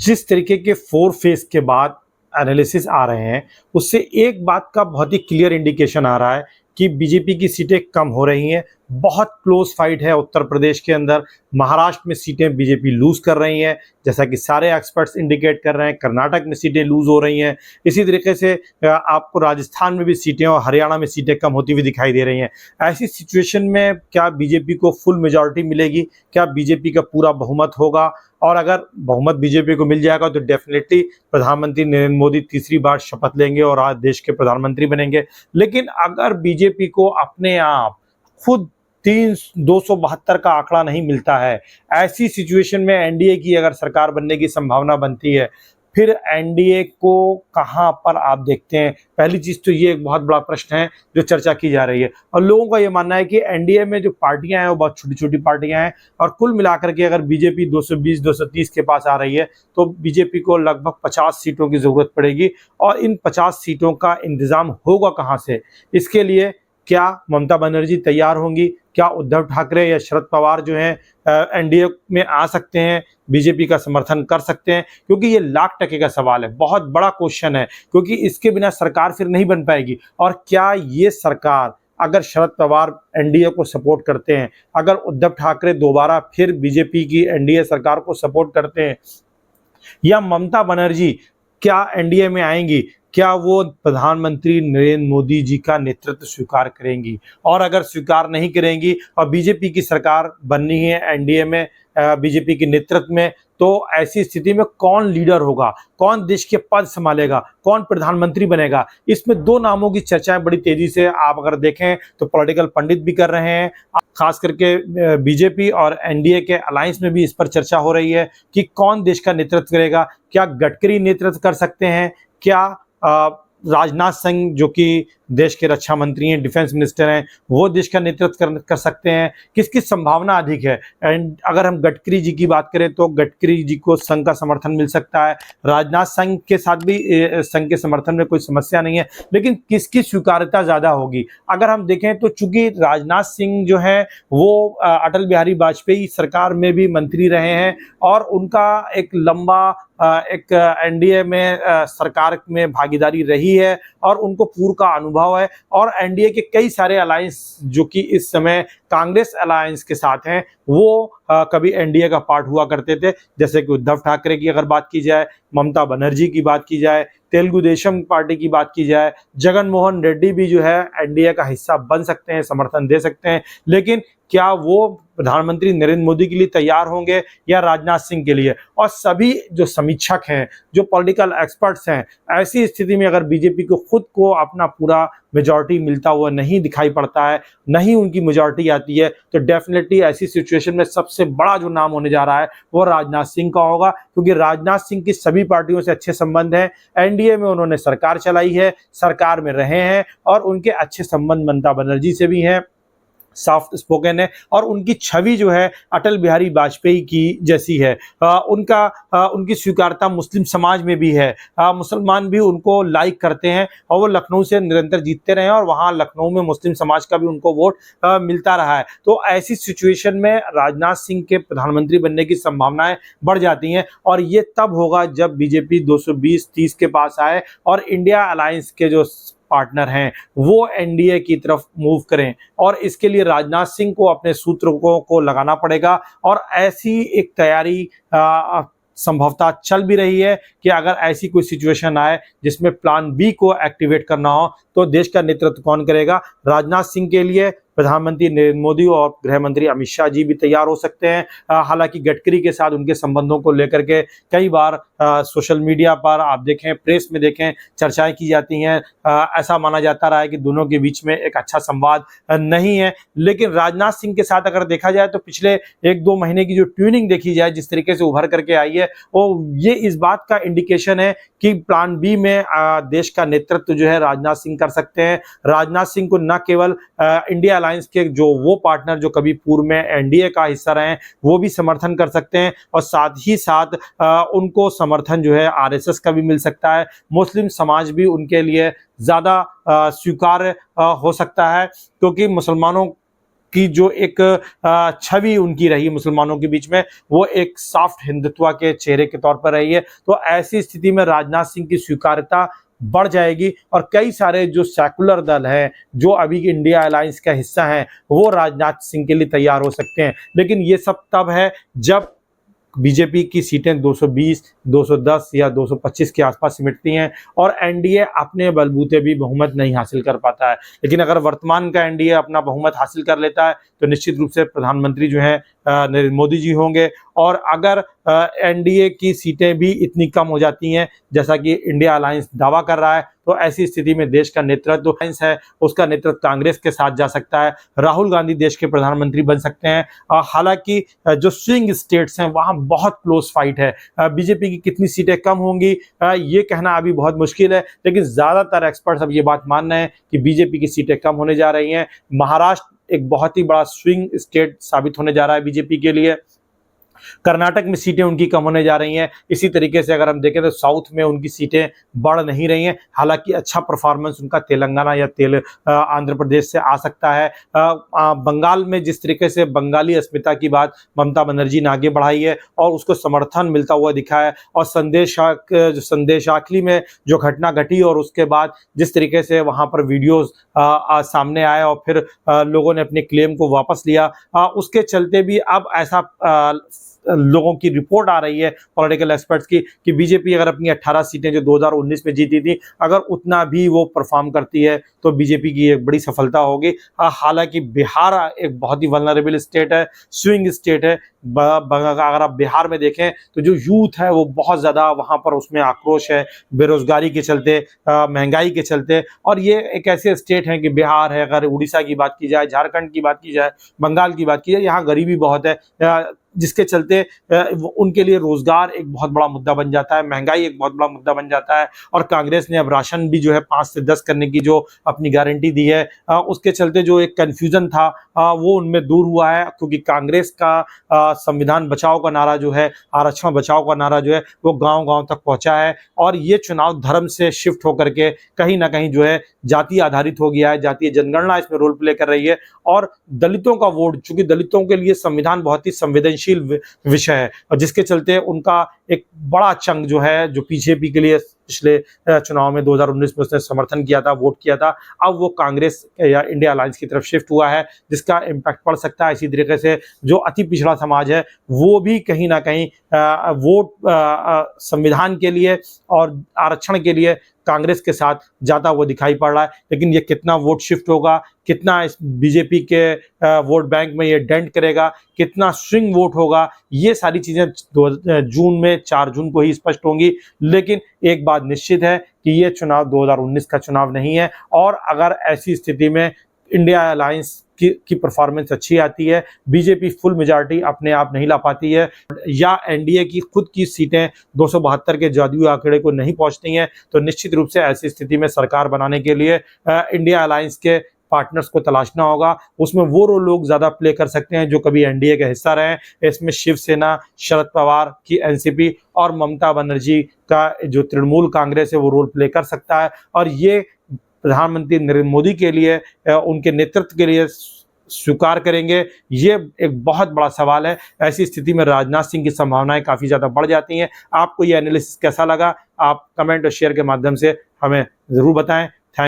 जिस तरीके के 4 फेज के बाद एनालिसिस आ रहे हैं, उससे एक बात का बहुत ही क्लियर इंडिकेशन आ रहा है कि बीजेपी की सीटें कम हो रही हैं। बहुत क्लोज फाइट है उत्तर प्रदेश के अंदर। महाराष्ट्र में सीटें बीजेपी लूज कर रही हैं, जैसा कि सारे एक्सपर्ट्स इंडिकेट कर रहे हैं। कर्नाटक में सीटें लूज हो रही हैं। इसी तरीके से आपको राजस्थान में भी सीटें और हरियाणा में सीटें कम होती हुई दिखाई दे रही हैं। ऐसी सिचुएशन में क्या बीजेपी को फुल मेजॉरिटी मिलेगी? क्या बीजेपी का पूरा बहुमत होगा? और अगर बहुमत बीजेपी को मिल जाएगा तो डेफिनेटली प्रधानमंत्री नरेंद्र मोदी तीसरी बार शपथ लेंगे और आज देश के प्रधानमंत्री बनेंगे। लेकिन अगर बीजेपी को अपने आप खुद 272 का आंकड़ा नहीं मिलता है, ऐसी सिचुएशन में एनडीए की अगर सरकार बनने की संभावना बनती है, फिर एनडीए को कहां पर आप देखते हैं? पहली चीज तो ये एक बहुत बड़ा प्रश्न है जो चर्चा की जा रही है, और लोगों का ये मानना है कि एनडीए में जो पार्टियां हैं वो बहुत छोटी छोटी पार्टियां हैं, और कुल मिलाकर के अगर बीजेपी 220-230 के पास आ रही है तो बीजेपी को लगभग 50 सीटों की जरूरत पड़ेगी। और इन 50 सीटों का इंतजाम होगा कहां से? इसके लिए क्या ममता बनर्जी तैयार होंगी? क्या उद्धव ठाकरे या शरद पवार जो हैं एनडीए में आ सकते हैं, बीजेपी का समर्थन कर सकते हैं? क्योंकि ये लाख टके का सवाल है, बहुत बड़ा क्वेश्चन है, क्योंकि इसके बिना सरकार फिर नहीं बन पाएगी। और क्या ये सरकार, अगर शरद पवार एनडीए को सपोर्ट करते हैं, अगर उद्धव ठाकरे दोबारा फिर बीजेपी की एनडीए सरकार को सपोर्ट करते हैं, या ममता बनर्जी क्या एनडीए में आएंगी, क्या वो प्रधानमंत्री नरेंद्र मोदी जी का नेतृत्व स्वीकार करेंगी? और अगर स्वीकार नहीं करेंगी और बीजेपी की सरकार बननी है एनडीए में बीजेपी के नेतृत्व में, तो ऐसी स्थिति में कौन लीडर होगा, कौन देश के पद संभालेगा, कौन प्रधानमंत्री बनेगा? इसमें दो नामों की चर्चाएं बड़ी तेजी से आप अगर देखें तो पॉलिटिकल पंडित भी कर रहे हैं। खास करके बीजेपी और एनडीए के अलायंस में भी इस पर चर्चा हो रही है कि कौन देश का नेतृत्व करेगा। क्या गडकरी नेतृत्व कर सकते हैं? क्या राजनाथ सिंह जो कि देश के रक्षा मंत्री हैं, डिफेंस मिनिस्टर हैं, वो देश का नेतृत्व कर सकते हैं? किसकी संभावना अधिक है? एंड अगर हम गडकरी जी की बात करें तो गडकरी जी को संघ का समर्थन मिल सकता है। राजनाथ संघ के साथ भी संघ के समर्थन में कोई समस्या नहीं है, लेकिन किसकी स्वीकार्यता ज्यादा होगी? अगर हम देखें तो चूंकि राजनाथ सिंह जो है वो अटल बिहारी वाजपेयी सरकार में भी मंत्री रहे हैं, और उनका एक लंबा एक एनडीए में सरकार में भागीदारी रही है, और उनको पूर्व का अनुभव है। और एनडीए के कई सारे अलायंस जो कि इस समय कांग्रेस अलायंस के साथ हैं, वो कभी एनडीए का पार्ट हुआ करते थे, जैसे कि उद्धव ठाकरे की अगर बात की जाए, ममता बनर्जी की बात की जाए, तेलुगु देशम पार्टी की बात की जाए, जगन मोहन रेड्डी भी जो है एनडीए का हिस्सा बन सकते हैं, समर्थन दे सकते हैं। लेकिन क्या वो प्रधानमंत्री नरेंद्र मोदी के लिए तैयार होंगे या राजनाथ सिंह के लिए? और सभी जो समीक्षक हैं, जो पॉलिटिकल एक्सपर्ट्स हैं, ऐसी स्थिति में अगर बीजेपी को खुद को अपना पूरा मेजॉरिटी मिलता हुआ नहीं दिखाई पड़ता है, नहीं उनकी मेजॉरिटी आती है, तो डेफिनेटली ऐसी सिचुएशन में सबसे बड़ा जो नाम होने जा रहा है वो राजनाथ सिंह का होगा, क्योंकि राजनाथ सिंह की सभी पार्टियों से अच्छे संबंध हैं। एनडीए में उन्होंने सरकार चलाई है, सरकार में रहे हैं, और उनके अच्छे संबंध ममता बनर्जी से भी हैं, सॉफ्ट स्पोकन है, और उनकी छवि जो है अटल बिहारी वाजपेयी की जैसी है। उनकी स्वीकार्यता मुस्लिम समाज में भी है, मुसलमान भी उनको लाइक करते हैं, और वो लखनऊ से निरंतर जीतते रहे हैं, और वहाँ लखनऊ में मुस्लिम समाज का भी उनको वोट मिलता रहा है। तो ऐसी सिचुएशन में राजनाथ सिंह के प्रधानमंत्री बनने की संभावनाएं बढ़ जाती हैं, और ये तब होगा जब बीजेपी 220-30 के पास आए और इंडिया अलायंस के जो पार्टनर हैं वो एनडीए की तरफ मूव करें। और इसके लिए राजनाथ सिंह को अपने सूत्रों को लगाना पड़ेगा, और ऐसी एक तैयारी संभवतः चल भी रही है कि अगर ऐसी कोई सिचुएशन आए जिसमें प्लान बी को एक्टिवेट करना हो, तो देश का नेतृत्व कौन करेगा? राजनाथ सिंह के लिए प्रधानमंत्री नरेंद्र मोदी और गृह मंत्री अमित शाह जी भी तैयार हो सकते हैं। हालांकि गडकरी के साथ उनके संबंधों को लेकर के कई बार सोशल मीडिया पर आप देखें, प्रेस में देखें, चर्चाएं की जाती हैं। ऐसा माना जाता रहा है कि दोनों के बीच में एक अच्छा संवाद नहीं है। लेकिन राजनाथ सिंह के साथ अगर देखा जाए तो पिछले 1-2 महीने की जो ट्यूनिंग देखी जाए, जिस तरीके से उभर करके आई है, वो ये इस बात का इंडिकेशन है कि प्लान बी में देश का नेतृत्व जो है राजनाथ सिंह कर सकते हैं। राजनाथ सिंह को न केवल इंडिया अलायंस के जो वो पार्टनर जो कभी पूर्व में एनडीए का हिस्सा रहे हैं वो भी समर्थन कर सकते हैं, और साथ ही साथ उनको समर्थन जो है आरएसएस का भी मिल सकता है। मुस्लिम समाज भी उनके लिए ज्यादा स्वीकार्य हो सकता है, क्योंकि मुसलमानों की जो एक छवि उनकी रही मुसलमानों के बीच में, वो एक सॉफ्ट हिंदुत्व के चेहरे के तौर पर रही है। तो ऐसी स्थिति में राजनाथ सिंह की स्वीकार्यता बढ़ जाएगी और कई सारे जो सेकुलर दल हैं, जो अभी इंडिया अलायंस का हिस्सा हैं, वो राजनाथ सिंह के लिए तैयार हो सकते हैं। लेकिन ये सब तब है जब बीजेपी की सीटें 220, 210 या 225 के आसपास सिमटती हैं और एनडीए अपने बलबूते भी बहुमत नहीं हासिल कर पाता है। लेकिन अगर वर्तमान का एनडीए अपना बहुमत हासिल कर लेता है तो निश्चित रूप से प्रधानमंत्री जो हैं नरेंद्र मोदी जी होंगे। और अगर एनडीए की सीटें भी इतनी कम हो जाती हैं जैसा कि इंडिया अलायंस दावा कर रहा है, तो ऐसी स्थिति में देश का नेतृत्व अलायंस है उसका नेतृत्व कांग्रेस के साथ जा सकता है। राहुल गांधी देश के प्रधानमंत्री बन सकते हैं। हालांकि जो स्विंग स्टेट्स हैं वहां बहुत क्लोज फाइट है। बीजेपी की कितनी सीटें कम होंगी ये कहना अभी बहुत मुश्किल है, लेकिन ज्यादातर एक्सपर्ट्स अब ये बात मान रहे हैं कि बीजेपी की सीटें कम होने जा रही हैं। महाराष्ट्र एक बहुत ही बड़ा स्विंग स्टेट साबित होने जा रहा है बीजेपी के लिए। कर्नाटक में सीटें उनकी कम होने जा रही हैं। इसी तरीके से अगर हम देखें तो साउथ में उनकी सीटें बढ़ नहीं रही हैं। हालांकि अच्छा परफॉर्मेंस उनका तेलंगाना या आंध्र प्रदेश से आ सकता है। बंगाल में जिस तरीके से बंगाली अस्मिता की बात ममता बनर्जी ने आगे बढ़ाई है और उसको समर्थन मिलता हुआ दिखा है, और संदेशाखली में जो घटना घटी और उसके बाद जिस तरीके से वहां पर वीडियोस सामने आए और फिर लोगों ने अपने क्लेम को वापस लिया, उसके चलते भी अब ऐसा लोगों की रिपोर्ट आ रही है पॉलिटिकल एक्सपर्ट्स की कि बीजेपी अगर अपनी 18 सीटें जो 2019 में जीती थी अगर उतना भी वो परफॉर्म करती है तो बीजेपी की एक बड़ी सफलता होगी। हालांकि बिहार एक बहुत ही वल्नरेबल स्टेट है, स्विंग स्टेट है। अगर आप बिहार में देखें तो जो यूथ है वो बहुत ज़्यादा वहाँ पर उसमें आक्रोश है बेरोजगारी के चलते, महंगाई के चलते। और ये एक ऐसे स्टेट है कि बिहार है, अगर उड़ीसा की बात की जाए, झारखंड की बात की जाए, बंगाल की बात की जाए, यहाँ गरीबी बहुत है, जिसके चलते उनके लिए रोजगार एक बहुत बड़ा मुद्दा बन जाता है, महंगाई एक बहुत बड़ा मुद्दा बन जाता है। और कांग्रेस ने अब राशन भी जो है 5 से 10 करने की जो अपनी गारंटी दी है, उसके चलते जो एक कन्फ्यूजन था वो उनमें दूर हुआ है, क्योंकि कांग्रेस का संविधान बचाओ का नारा जो है, आरक्षण बचाओ का नारा जो है, वो गांव गांव तक पहुंचा है। और ये चुनाव धर्म से शिफ्ट होकर के कहीं ना कहीं जो है जाति आधारित हो गया है, जातीय जनगणना इसमें रोल प्ले कर रही है। और दलितों का वोट, चूंकि दलितों के लिए संविधान बहुत ही संवेदनशील विषय है, और जिसके चलते उनका एक बड़ा चंग जो है, जो बीजेपी के लिए पिछले चुनाव में 2019 में उसने समर्थन किया था, वोट किया था, अब वो कांग्रेस या इंडिया अलायंस की तरफ शिफ्ट हुआ है, जिसका इम्पैक्ट पड़ सकता है। इसी तरीके से जो अति पिछड़ा समाज है वो भी कहीं ना कहीं वोट संविधान के लिए और आरक्षण के लिए कांग्रेस के साथ जाता हुआ दिखाई पड़ रहा है। लेकिन ये कितना वोट शिफ्ट होगा, कितना इस बीजेपी के वोट बैंक में ये डेंट करेगा, कितना स्विंग वोट होगा, ये सारी चीजें जून में 4 जून को ही स्पष्ट होंगी। लेकिन एक बात निश्चित है कि ये चुनाव 2019 का चुनाव नहीं है, और अगर ऐसी स्थिति में इंडिया अलायंस की परफॉर्मेंस अच्छी आती है, बीजेपी फुल मेजॉरिटी अपने आप नहीं ला पाती है, या एनडीए की खुद की सीटें 272 के जादुई आंकड़े को नहीं पहुंचती हैं, तो निश्चित रूप से ऐसी स्थिति में सरकार बनाने के लिए इंडिया अलायंस के पार्टनर्स को तलाशना होगा। उसमें वो रोल लोग ज्यादा प्ले कर सकते हैं जो कभी एनडीए का हिस्सा रहे हैं। इसमें शिवसेना, शरद पवार की एनसीपी और ममता बनर्जी का जो तृणमूल कांग्रेस है वो रोल प्ले कर सकता है। और ये प्रधानमंत्री नरेंद्र मोदी के लिए, उनके नेतृत्व के लिए स्वीकार करेंगे, ये एक बहुत बड़ा सवाल है। ऐसी स्थिति में राजनाथ सिंह की संभावनाएं काफी ज्यादा बढ़ जाती हैं। आपको ये एनालिसिस कैसा लगा, आप कमेंट और शेयर के माध्यम से हमें जरूर बताएं।